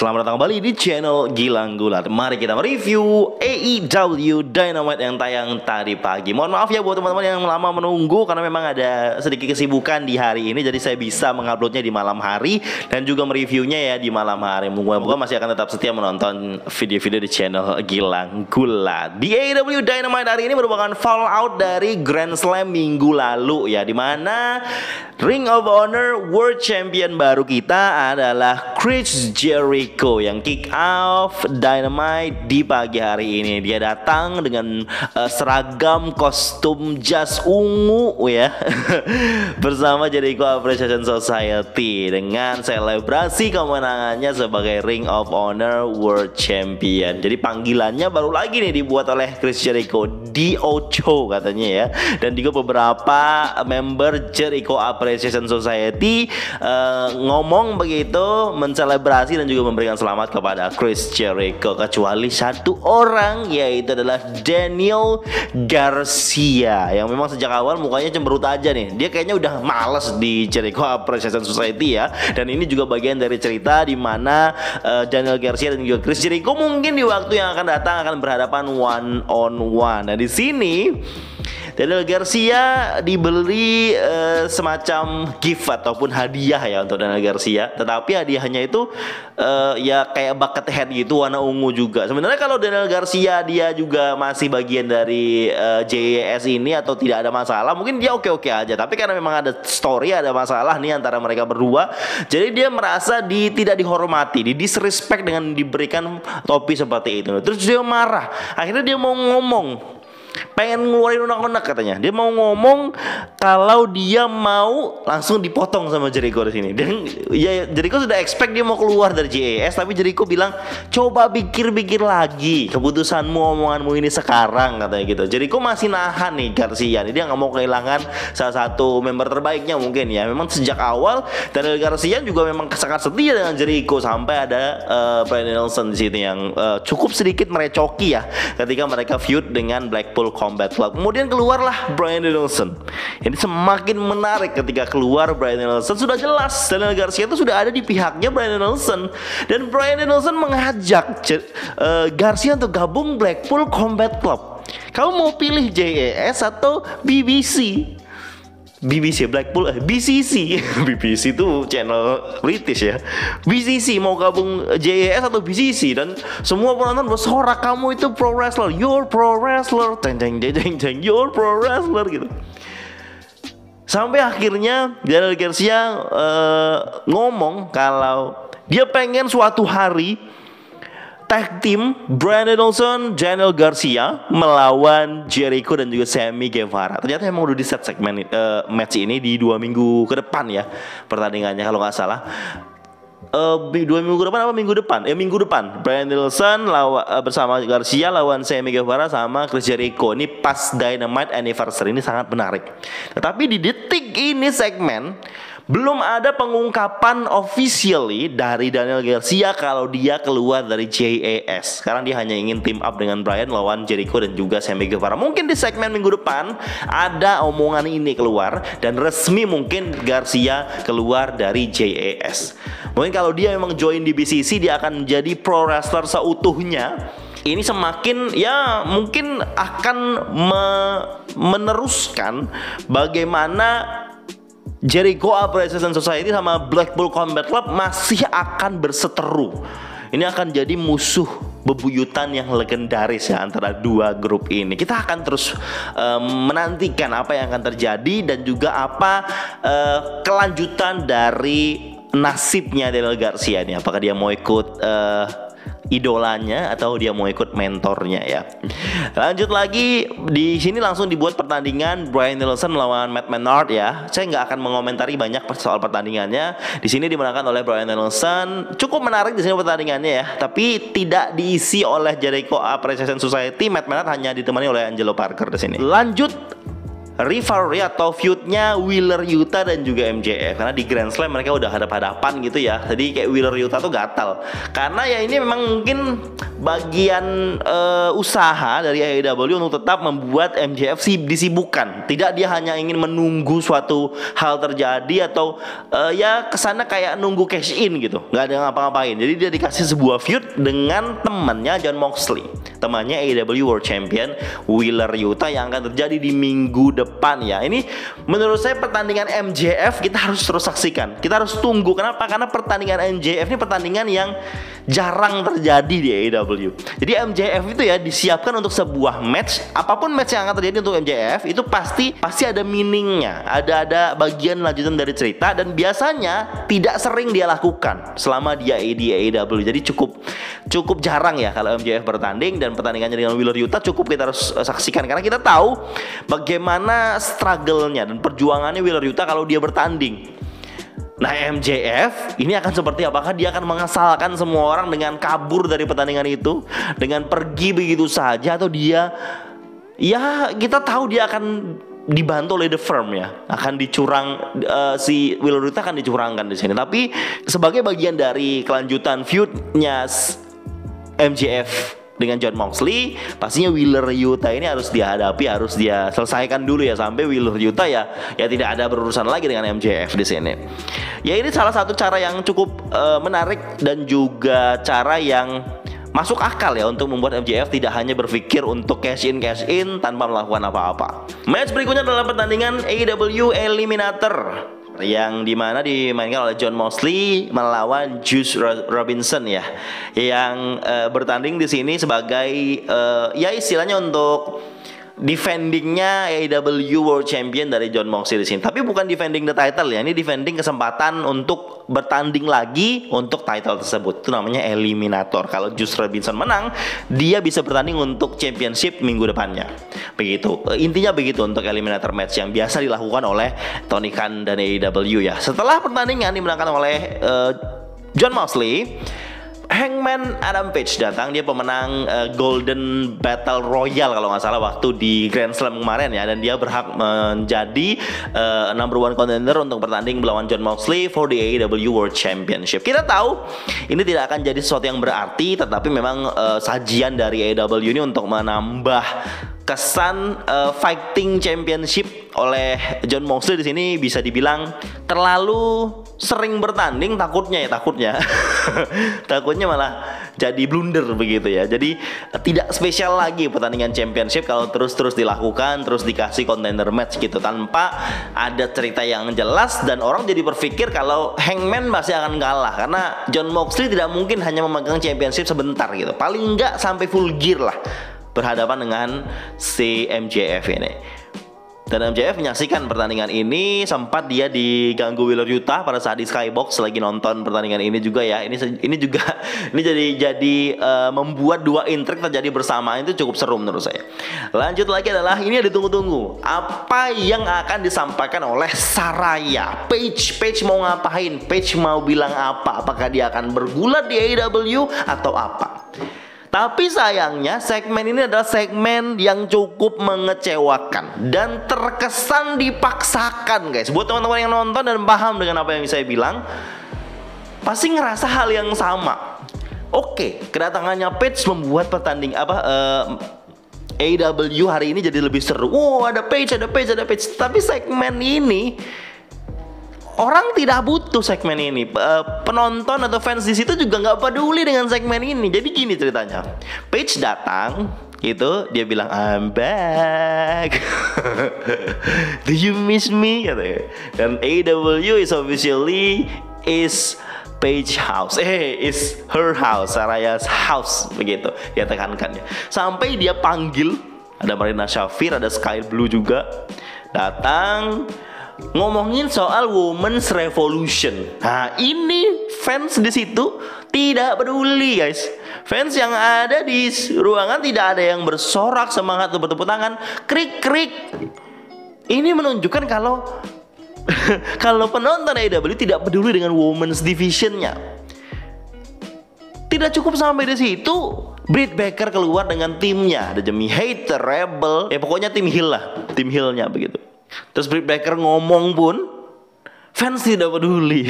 Selamat datang kembali di channel Gilang Gulat. Mari kita mereview AEW Dynamite yang tayang tadi pagi. Mohon maaf ya buat teman-teman yang lama menunggu, karena memang ada sedikit kesibukan di hari ini, jadi saya bisa menguploadnya di malam hari dan juga mereviewnya ya di malam hari. Moga-moga masih akan tetap setia menonton video-video di channel Gilang Gulat. Di AEW Dynamite hari ini merupakan fallout dari Grand Slam minggu lalu ya, dimana Ring of Honor World Champion baru kita adalah Chris Jericho yang kick off Dynamite di pagi hari ini. Dia datang dengan seragam kostum jas ungu ya bersama Jericho Appreciation Society dengan selebrasi kemenangannya sebagai Ring of Honor World Champion. Jadi panggilannya baru lagi nih dibuat oleh Chris Jericho, di Ocho katanya ya. Dan juga beberapa member Jericho Appreciation Society ngomong begitu, menselebrasi dan juga memberikan selamat kepada Chris Jericho, kecuali satu orang, yaitu adalah Daniel Garcia, yang memang sejak awal mukanya cemberut aja nih. Dia kayaknya udah males di Jericho Appreciation Society ya. Dan ini juga bagian dari cerita di mana Daniel Garcia dan juga Chris Jericho mungkin di waktu yang akan datang akan berhadapan one on one. Nah di sini Daniel Garcia dibeli semacam gift ataupun hadiah ya untuk Daniel Garcia. Tetapi hadiahnya itu ya kayak bucket hat gitu, warna ungu juga. Sebenarnya kalau Daniel Garcia dia juga masih bagian dari JAS ini atau tidak ada masalah, mungkin dia oke-oke aja. Tapi karena memang ada story, ada masalah nih antara mereka berdua, jadi dia merasa tidak dihormati, disrespect dengan diberikan topi seperti itu. Terus dia marah. Akhirnya dia mau ngomong, pengen ngeluarin unek-unek katanya. Dia mau ngomong kalau dia mau langsung dipotong sama Jericho di sini. Dan ya Jericho sudah expect dia mau keluar dari JAS, tapi Jericho bilang, "Coba pikir-pikir lagi keputusanmu, omonganmu ini sekarang," katanya gitu. Jericho masih nahan nih Garcia. Dia nggak mau kehilangan salah satu member terbaiknya mungkin ya. Memang sejak awal Daniel Garcia juga memang sangat setia dengan Jericho, sampai ada Bryan Danielson di sini yang cukup sedikit merecoki ya ketika mereka feud dengan Blackpool Combat Club. Kemudian keluarlah Bryan Danielson. Ini semakin menarik ketika keluar Bryan Danielson. Sudah jelas Daniel Garcia itu sudah ada di pihaknya Bryan Danielson, dan Bryan Danielson mengajak Garcia untuk gabung Blackpool Combat Club. Kamu mau pilih JAS atau BBC? BBC Blackpool BCC BBC itu channel British ya. BCC mau gabung JAS atau BCC, dan semua penonton bersorak, "Kamu itu pro wrestler, you're pro wrestler, teng teng teng teng, you're pro wrestler," gitu. Sampai akhirnya Daniel Garcia ngomong kalau dia pengen suatu hari tag team Bryan Danielson, Daniel Garcia melawan Jericho dan juga Sammy Guevara. Ternyata memang udah di set segmen match ini di 2 minggu ke depan ya pertandingannya kalau nggak salah. 2 minggu ke depan apa minggu depan? Minggu depan. Bryan Danielson bersama Garcia lawan Sammy Guevara sama Chris Jericho. Ini pas Dynamite Anniversary, ini sangat menarik. Tetapi di detik ini segmen belum ada pengungkapan officially dari Daniel Garcia kalau dia keluar dari JAS. Sekarang dia hanya ingin team up dengan Bryan lawan Jericho dan juga Sammy Guevara. Mungkin di segmen minggu depan ada omongan ini keluar dan resmi mungkin Garcia keluar dari JAS. Mungkin kalau dia memang join di BCC, dia akan menjadi pro wrestler seutuhnya. Ini semakin ya mungkin akan meneruskan bagaimana Jericho Appreciation Society sama Blackpool Combat Club masih akan berseteru. Ini akan jadi musuh bebuyutan yang legendaris ya antara dua grup ini. Kita akan terus menantikan apa yang akan terjadi dan juga apa kelanjutan dari nasibnya Daniel Garcia ini. Apakah dia mau ikut idolanya atau dia mau ikut mentornya ya. Lanjut lagi, di sini langsung dibuat pertandingan Bryan Danielson melawan Matt Menard ya. Saya nggak akan mengomentari banyak soal pertandingannya. Di sini dimenangkan oleh Bryan Danielson. Cukup menarik di sini pertandingannya ya, tapi tidak diisi oleh Jericho Appreciation Society. Matt Menard hanya ditemani oleh Angelo Parker di sini. Lanjut rivalry atau feudnya Wheeler Yuta dan juga MJF, karena di Grand Slam mereka udah hadap-hadapan gitu ya. Jadi kayak Wheeler Yuta tuh gatal karena ya ini memang mungkin bagian usaha dari AEW untuk tetap membuat MJF disibukkan. Tidak dia hanya ingin menunggu suatu hal terjadi atau ya kesana kayak nunggu cash in gitu, nggak ada ngapa-ngapain. Jadi dia dikasih sebuah feud dengan temannya Jon Moxley, temannya AEW World Champion Wheeler Yuta, yang akan terjadi di minggu depan ya. Ini menurut saya pertandingan MJF kita harus terus saksikan, kita harus tunggu. Kenapa? Karena pertandingan MJF ini pertandingan yang jarang terjadi di AEW. Jadi MJF itu ya disiapkan untuk sebuah match, apapun match yang akan terjadi untuk MJF itu pasti ada meaningnya, ada bagian lanjutan dari cerita, dan biasanya tidak sering dia lakukan selama dia di AEW. Jadi cukup jarang ya kalau MJF bertanding, dan pertandingannya dengan Wheeler Yuta cukup kita harus saksikan karena kita tahu bagaimana struggle-nya dan perjuangannya Wheeler Yuta kalau dia bertanding. Nah, MJF ini akan seperti apakah dia akan mengasalkan semua orang dengan kabur dari pertandingan itu, dengan pergi begitu saja, atau dia ya kita tahu dia akan dibantu oleh The Firm ya, akan dicurang, si Wheeler Yuta akan dicurangkan di sini. Tapi sebagai bagian dari kelanjutan feud-nya MJF dengan Jon Moxley, pastinya Wheeler Yuta ini harus dihadapi, harus dia selesaikan dulu ya, sampai Wheeler Yuta ya tidak ada berurusan lagi dengan MJF di sini. Ya ini salah satu cara yang cukup menarik dan juga cara yang masuk akal ya untuk membuat MJF tidak hanya berpikir untuk cash in tanpa melakukan apa-apa. Match berikutnya adalah pertandingan AEW Eliminator yang dimana dimainkan oleh Jon Moxley melawan Juice Robinson ya, yang bertanding di sini sebagai ya istilahnya untuk defendingnya AEW World Champion dari Jon Moxley di sini. Tapi bukan defending the title ya, ini defending kesempatan untuk bertanding lagi untuk title tersebut. Itu namanya Eliminator. Kalau Juice Robinson menang, dia bisa bertanding untuk championship minggu depannya. Begitu. Intinya begitu untuk Eliminator match yang biasa dilakukan oleh Tony Khan dan AEW ya. Setelah pertandingan dimenangkan oleh Jon Moxley, Hangman Adam Page datang. Dia pemenang Golden Battle Royale kalau nggak salah waktu di Grand Slam kemarin ya, dan dia berhak menjadi number one contender untuk bertanding melawan Jon Moxley for the AEW World Championship. Kita tahu ini tidak akan jadi sesuatu yang berarti, tetapi memang sajian dari AEW ini untuk menambah kesan fighting championship oleh Jon Moxley di sini bisa dibilang terlalu sering bertanding, takutnya takutnya malah jadi blunder begitu ya. Jadi tidak spesial lagi pertandingan championship kalau terus dilakukan, terus dikasih contender match gitu tanpa ada cerita yang jelas, dan orang jadi berpikir kalau Hangman masih akan kalah karena Jon Moxley tidak mungkin hanya memegang championship sebentar gitu, paling enggak sampai full gear lah berhadapan dengan si MJF ini. Dan MJF menyaksikan pertandingan ini, sempat dia diganggu Wheeler Yuta pada saat di Skybox lagi nonton pertandingan ini juga ya. Ini jadi membuat dua intrik terjadi bersamaan, itu cukup seru menurut saya. Lanjut lagi adalah ini yang ditunggu-tunggu, apa yang akan disampaikan oleh Saraya. Page mau ngapain? Page mau bilang apa? Apakah dia akan bergulat di AEW atau apa? Tapi sayangnya segmen ini adalah segmen yang cukup mengecewakan dan terkesan dipaksakan guys. Buat teman-teman yang nonton dan paham dengan apa yang saya bilang, pasti ngerasa hal yang sama. Oke, kedatangannya Page membuat AEW hari ini jadi lebih seru. Oh, ada Page. Tapi segmen ini orang tidak butuh segmen ini. Penonton atau fans di situ juga nggak peduli dengan segmen ini. Jadi gini ceritanya, Page datang gitu, dia bilang I'm back. Do you miss me? Katanya. Dan AEW is officially is Page house, is her house, Saraya's house, begitu dia tekankannya. Sampai dia panggil, ada Marina Shafir, ada Sky Blue juga datang ngomongin soal Women's Revolution. Nah, ini fans di situ tidak peduli, guys. Fans yang ada di ruangan tidak ada yang bersorak semangat untuk bertepuk tangan, krik. Ini menunjukkan kalau kalau penonton AEW tidak peduli dengan Women's Divisionnya. Tidak cukup sampai di situ, Britt Baker keluar dengan timnya, ada Jamie Hayter, Rebel, ya pokoknya tim heel lah, tim heelnya begitu. Terus Britt Baker ngomong pun fans tidak peduli.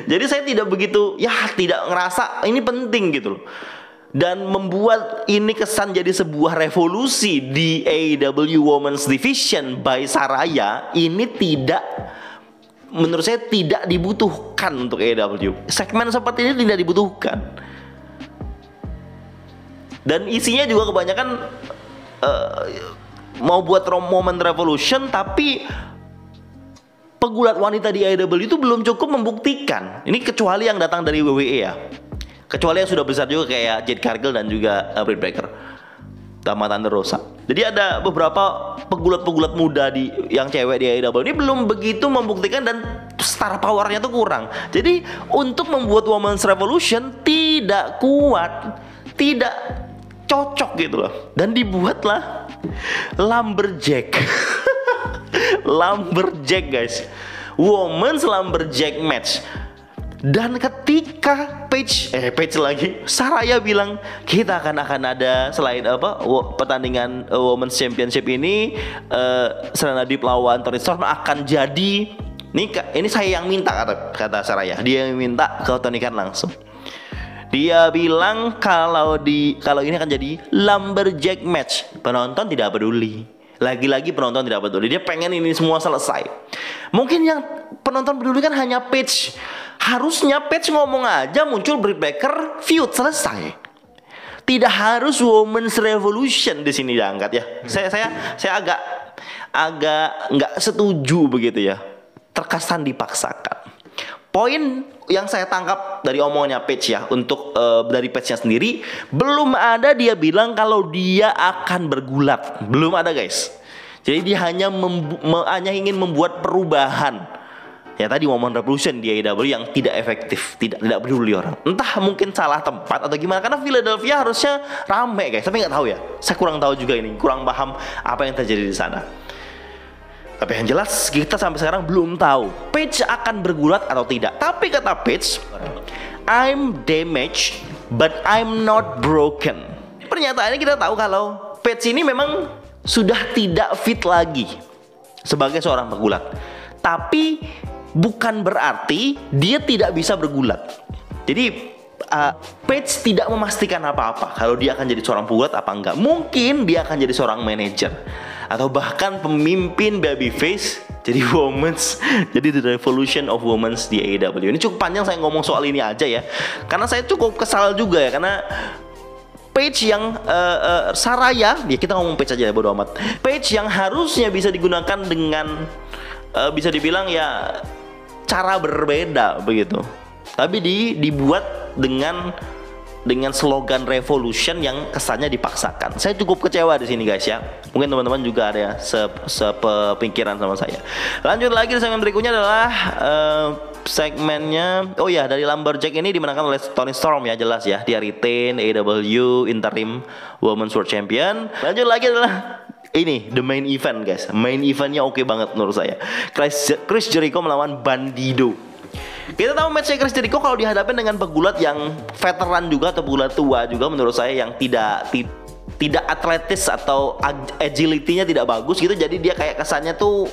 Jadi saya tidak begitu, ya tidak ngerasa ini penting gitu loh. dan membuat ini kesan jadi sebuah revolusi di AEW Women's Division by Saraya, ini menurut saya tidak dibutuhkan untuk AEW. Segmen seperti ini tidak dibutuhkan. Dan isinya juga kebanyakan mau buat momen revolution, tapi pegulat wanita di AEW itu belum cukup membuktikan. Ini kecuali yang datang dari WWE ya. Kecuali yang sudah besar juga kayak Jade Cargill dan juga Britt Baker sama Thunder Rosa. Jadi ada beberapa pegulat-pegulat muda yang cewek di AEW ini belum begitu membuktikan dan star powernya tuh kurang. Jadi untuk membuat Women's Revolution tidak kuat, tidak cocok gitu loh. Dan dibuatlah Lumberjack. Lumberjack guys, Women's Lumberjack match. Dan ketika Paige lagi, Saraya bilang kita akan ada selain pertandingan Women's Championship ini, Serena Deeb lawan Toni Storm akan jadi. Ini saya yang minta, kata Saraya. Dia yang minta ke Tony Khan langsung. Dia bilang kalau ini akan jadi Lumberjack match. Penonton tidak peduli. Lagi-lagi penonton tidak peduli. Dia pengen ini semua selesai. Mungkin yang penonton peduli kan hanya Paige. Harusnya Paige ngomong aja, muncul Britt Baker, feud selesai. Tidak harus Women's Revolution di sini diangkat ya. Saya agak nggak setuju begitu ya. Terkesan dipaksakan. Poin yang saya tangkap dari omongannya Paige ya, untuk dari Paige-nya sendiri, belum ada dia bilang kalau dia akan bergulat. Belum ada guys. Jadi dia hanya ingin membuat perubahan. Ya tadi momen revolution di AEW yang tidak efektif, tidak peduli orang. Entah mungkin salah tempat atau gimana, karena Philadelphia harusnya rame guys. Tapi nggak tahu ya. Saya kurang tahu juga ini, kurang paham apa yang terjadi di sana. Tapi yang jelas kita sampai sekarang belum tahu Paige akan bergulat atau tidak. Tapi kata Paige, I'm damaged but I'm not broken. Pernyataannya kita tahu kalau Paige ini memang sudah tidak fit lagi sebagai seorang pegulat. Tapi bukan berarti dia tidak bisa bergulat. Jadi Paige tidak memastikan apa-apa kalau dia akan jadi seorang pegulat apa enggak. Mungkin dia akan jadi seorang manajer atau bahkan pemimpin babyface. Jadi the revolution of women's di AEW. Ini cukup panjang saya ngomong soal ini aja ya, karena saya cukup kesal juga ya, karena Paige yang Saraya, ya kita ngomong Paige aja ya, bodo amat. Paige yang harusnya bisa digunakan dengan bisa dibilang ya cara berbeda begitu, tapi dibuat dengan slogan revolution yang kesannya dipaksakan. Saya cukup kecewa di sini guys ya. Mungkin teman-teman juga ada ya sepemikiran sama saya. Lanjut lagi, segmen berikutnya adalah segmennya, oh ya, dari Lumberjack ini dimenangkan oleh Toni Storm ya, jelas ya, dia retain AEW Interim Women's World Champion. Lanjut lagi adalah ini the main event guys. Main eventnya oke banget menurut saya. Chris Jericho melawan Bandido. Kita tahu matchnya Chris Jericho kalau dihadapin dengan pegulat yang veteran juga atau pegulat tua juga, menurut saya yang tidak atletis atau agility-nya tidak bagus gitu. Jadi dia kayak kesannya tuh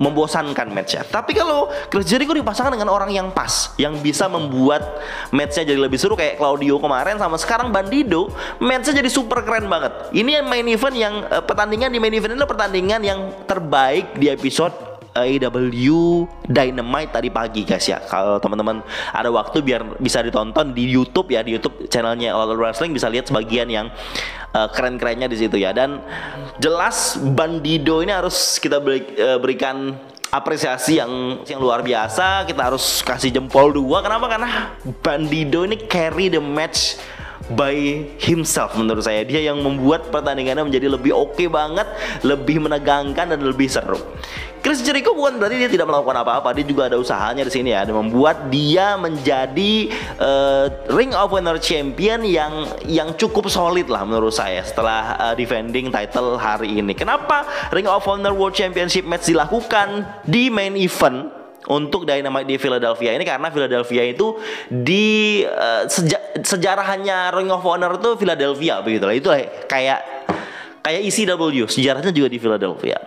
membosankan matchnya. Tapi kalau Chris Jericho dipasangkan dengan orang yang pas, yang bisa membuat matchnya jadi lebih seru kayak Claudio kemarin sama sekarang Bandido, matchnya jadi super keren banget. Ini main event yang pertandingan di main event ini pertandingan yang terbaik di episode AEW Dynamite tadi pagi guys ya. Kalau teman-teman ada waktu biar bisa ditonton di YouTube ya, di YouTube channelnya All Out Wrestling, bisa lihat sebagian yang keren-kerennya di situ ya. Dan jelas Bandido ini harus kita berikan apresiasi yang luar biasa. Kita harus kasih jempol 2. Kenapa? Karena Bandido ini carry the match by himself menurut saya. Dia yang membuat pertandingannya menjadi lebih oke banget, lebih menegangkan dan lebih seru. Chris Jericho bukan berarti dia tidak melakukan apa-apa, dia juga ada usahanya di sini ya, dan membuat dia menjadi Ring of Honor Champion yang cukup solid lah menurut saya setelah defending title hari ini. Kenapa Ring of Honor World Championship match dilakukan di main event untuk Dynamite di Philadelphia ini? Karena Philadelphia itu di sejarahnya Ring of Honor itu Philadelphia begitu lah. Itu kayak ECW, sejarahnya juga di Philadelphia.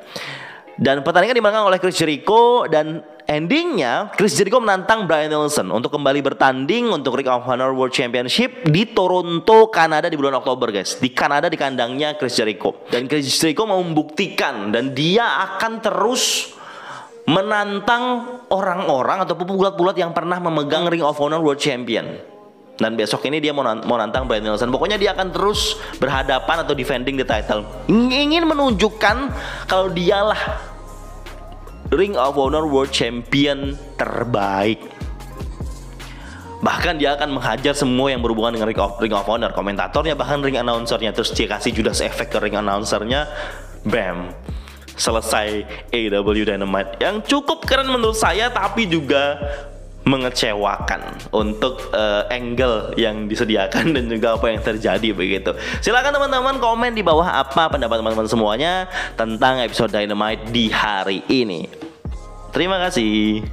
Dan pertandingan dimenangkan oleh Chris Jericho dan endingnya Chris Jericho menantang Bryan Danielson untuk kembali bertanding untuk Ring of Honor World Championship di Toronto, Kanada di bulan Oktober, guys. Di Kanada, di kandangnya Chris Jericho. Dan Chris Jericho mau membuktikan dan dia akan terus menantang orang-orang atau pegulat-pegulat yang pernah memegang Ring of Honor World Champion. Dan besok ini dia mau nantang Bryan Danielson. Pokoknya dia akan terus berhadapan atau defending the title. Ingin menunjukkan kalau dialah Ring of Honor World Champion terbaik. Bahkan dia akan menghajar semua yang berhubungan dengan Ring of Honor. Komentatornya, bahkan ring announcernya. Terus dia kasih Judas Effect ke ring announcernya. Bam, selesai AEW Dynamite yang cukup keren menurut saya, tapi juga mengecewakan untuk angle yang disediakan dan juga apa yang terjadi begitu. Silakan teman-teman komen di bawah apa pendapat teman-teman semuanya tentang episode Dynamite di hari ini. Terima kasih.